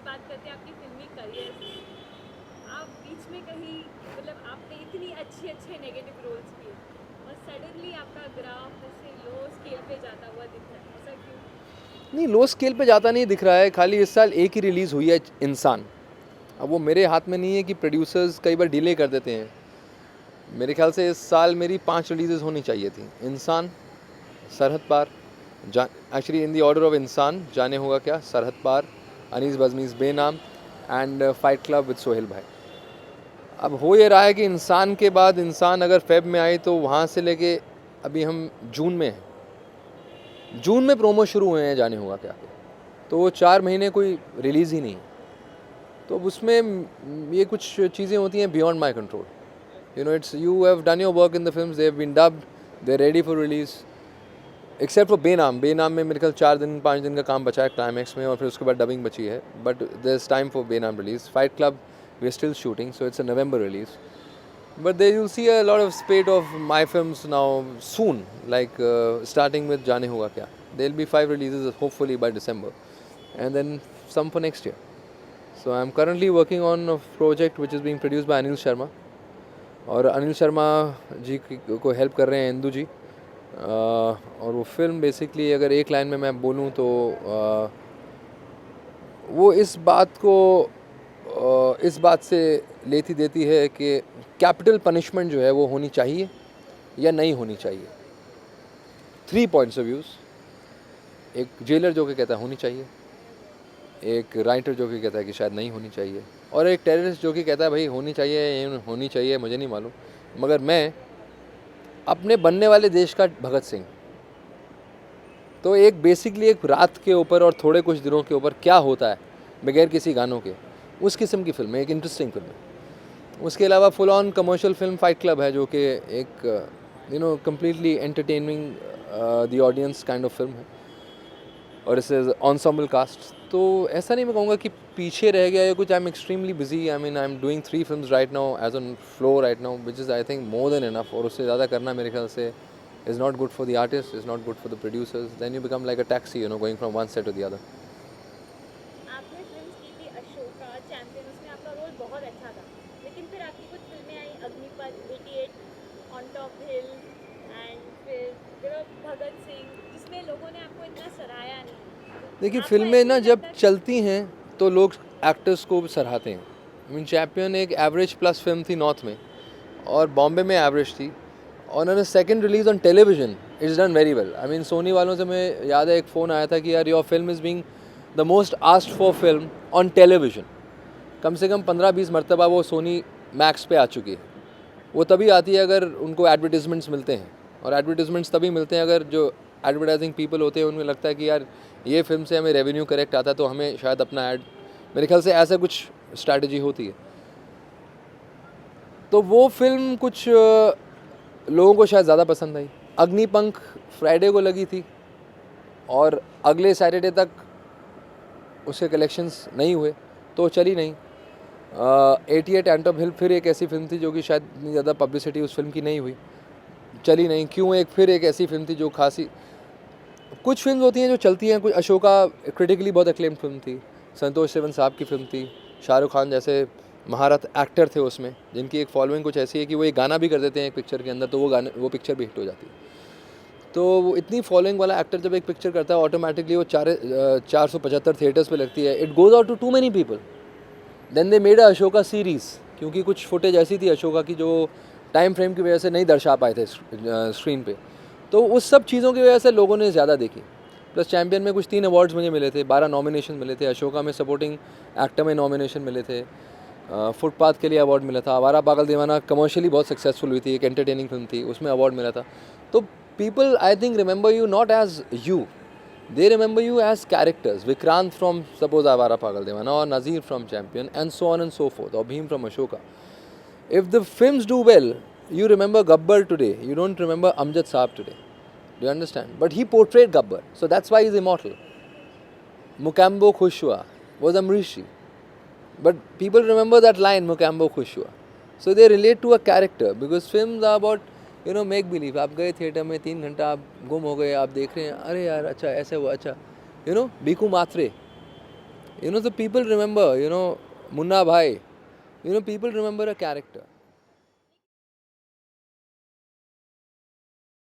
बात करते हैं आपकी फिल्मी करियर की। आप बीच में कहीं मतलब आपने इतनी अच्छे अच्छे नेगेटिव रोल्स किए और सडनली आपका ग्राफ ऐसे लो स्केल पे जाता हुआ दिख रहा है, ऐसा क्यों? नहीं, लो स्केल पे जाता नहीं दिख रहा है, खाली इस साल एक ही रिलीज़ हुई है, इंसान। अब वो मेरे हाथ में नहीं है कि प्रोड्यूसर्स कई बार डिले कर देते हैं। मेरे ख्याल से इस साल मेरी 5 रिलीज़ेस होनी चाहिए थी। Insaan, Sarhad Paar, actually in the order of Insaan, जाने होगा क्या, Sarhad Paar, Anees Bazmee Benaam and fight club with Sohail भाई। अब हो ये रहा है कि इंसान के बाद इंसान अगर फेब में आई तो वहाँ से लेके अभी हम जून में हैं। जून में प्रोमो शुरू हुए हैं जाने होगा क्या, तो वो 4 महीने कोई रिलीज़ ही नहीं। तो अब उसमें ये कुछ चीज़ें होती हैं beyond my control. You know, it's you have done your work in the films, they have been dubbed, they are ready for release, except for Benaam. Benaam में मेरे ख्याल 4 दिन 5 दिन का काम बचा है क्लाइमैक्स में, और फिर उसके बाद डबिंग बची है, but there is time for Benaam release. Fight club we are still shooting, so it's a November release, but there you'll see a lot of spate of my films now soon, like starting with Jaane Hoga Kya. There'll be 5 releases hopefully by December, and then some for next year. So I'm currently working on a project which is being produced by Anil Sharma, और अनिल शर्मा जी को help कर रहे हैं इंदू जी। और वो film basically अगर एक line में मैं बोलूँ तो वो इस बात से लेती देती है कि कैपिटल पनिशमेंट जो है वो होनी चाहिए या नहीं होनी चाहिए। 3 पॉइंट्स ऑफ व्यूज़, एक जेलर जो कि कहता है होनी चाहिए, एक राइटर जो कि कहता है कि शायद नहीं होनी चाहिए, और एक टेररिस्ट जो कि कहता है भाई होनी चाहिए, होनी चाहिए, मुझे नहीं मालूम। मगर मैं अपने बनने वाले देश का भगत सिंह, तो एक बेसिकली एक रात के ऊपर और थोड़े कुछ दिनों के ऊपर क्या होता है बगैर किसी गानों के, उस किस्म की फिल्म है, एक इंटरेस्टिंग फिल्म है। उसके अलावा full on commercial film fight club है, जो कि एक completely entertaining the audience kind of film है, और इसे ऑनसॉम्बल कास्ट। तो ऐसा नहीं मैं कहूँगा कि पीछे रह गया या कुछ। I am extremely busy, I mean I am doing 3 films right now as on flow right now, which is I think more than enough, और उससे ज़्यादा करना मेरे ख्याल से is not good for the artist, is not good for the producers. Then you become like a taxi, going from one set to the other. आपने film की थी अशोका, चैंपियन, उसमें आपका रोल बहुत अच्छा था, लेकिन फिर आपकी कुछ फिल्में आई, Agneepath, 88, on top hill and फिर भगत सिंह, जिसमें लोगों ने आपको इतना सराहाया नहीं। देखिए, आपको फिल्में ऐसे ना नहीं जब लगता? चलती हैं तो लोग एक्टर्स को सराहते हैं। आई मीन चैंपियन एक एवरेज प्लस फिल्म थी नॉर्थ में, और बॉम्बे में एवरेज थी, और उन्होंने second release on television it's done very well. I mean Sony वालों से मैं याद है एक फ़ोन आया था कि यार your film is being the most asked for film on television. कम से कम 15-20 मरतबा वो सोनी मैक्स पे आ चुकी है। वो तभी आती है अगर उनको एडवर्टीजमेंट्स मिलते हैं, और एडवर्टीजमेंट्स तभी मिलते हैं अगर जो एडवर्टाइजिंग पीपल होते हैं उन्हें लगता है कि यार ये फिल्म से हमें रेवेन्यू करेक्ट आता है, तो हमें शायद अपना ऐड, मेरे ख्याल से ऐसा कुछ स्ट्रैटेजी होती है। तो वो फिल्म कुछ लोगों को शायद ज़्यादा पसंद आई। अग्निपंख फ्राइडे को लगी थी, और अगले सैटरडे तक उसके कलेक्शंस नहीं हुए, तो चली नहीं। 88 एंट ऑफ हिल फिर एक ऐसी फिल्म थी जो कि शायद इतनी ज़्यादा पब्लिसिटी उस फिल्म की नहीं हुई, चली नहीं। क्यों, एक फिर एक ऐसी फिल्म थी जो खासी, कुछ फिल्म होती हैं जो चलती हैं। कुछ अशोका क्रिटिकली बहुत अक्लेम्ड फिल्म थी, संतोष सिवन साहब की फिल्म थी, शाहरुख खान जैसे महारत एक्टर थे उसमें, जिनकी एक फॉलोइंग कुछ ऐसी है कि वो एक गाना भी कर देते हैं एक पिक्चर के अंदर, तो वो पिक्चर भी हिट हो जाती है। तो वो इतनी फॉलोइंग वाला एक्टर जब एक पिक्चर करता है, ऑटोमेटिकली वो 475 थिएटर्स पे लगती है, it goes out to many people. Then they made a Ashoka series, क्योंकि कुछ फुटेज ऐसी थी अशोका की जो टाइम फ्रेम की वजह से नहीं दर्शा पाए थे स्क्रीन पे, तो उस सब चीज़ों की वजह से लोगों ने ज़्यादा देखी। प्लस चैम्पियन में कुछ 3 अवार्ड्स मुझे मिले थे, 12 नॉमिनेशन मिले थे, अशोका में सपोर्टिंग एक्टर में नॉमिनेशन मिले थे, फुटपाथ के लिए अवार्ड मिला था, आवारा पागल दीवाना कमर्शियली बहुत सक्सेसफुल हुई थी, एक एंटरटेनिंग फिल्म थी, उसमें अवार्ड मिला था। तो people I think remember you not as you, they remember you as characters. Vikrant from suppose Avara Pagal Devana, or Nazir from Champion, and so on and so forth, or Bhim from Ashoka. If the films do well, you remember Gabbar today, you don't remember Amjad Saab today. Do you understand? But he portrayed Gabbar, so that's why he's immortal. Mukambo Khushwa was Amrishi, but people remember that line, Mukambo Khushwa, so they relate to a character, because films are about make believe. आप गए theatre में 3 घंटा, आप गुम हो गए, आप देख रहे हैं, अरे यार अच्छा ऐसे हुआ, अच्छा बीकू मात्रे, You know, the people remember, you know, Munna Bhai, you know, people remember a character.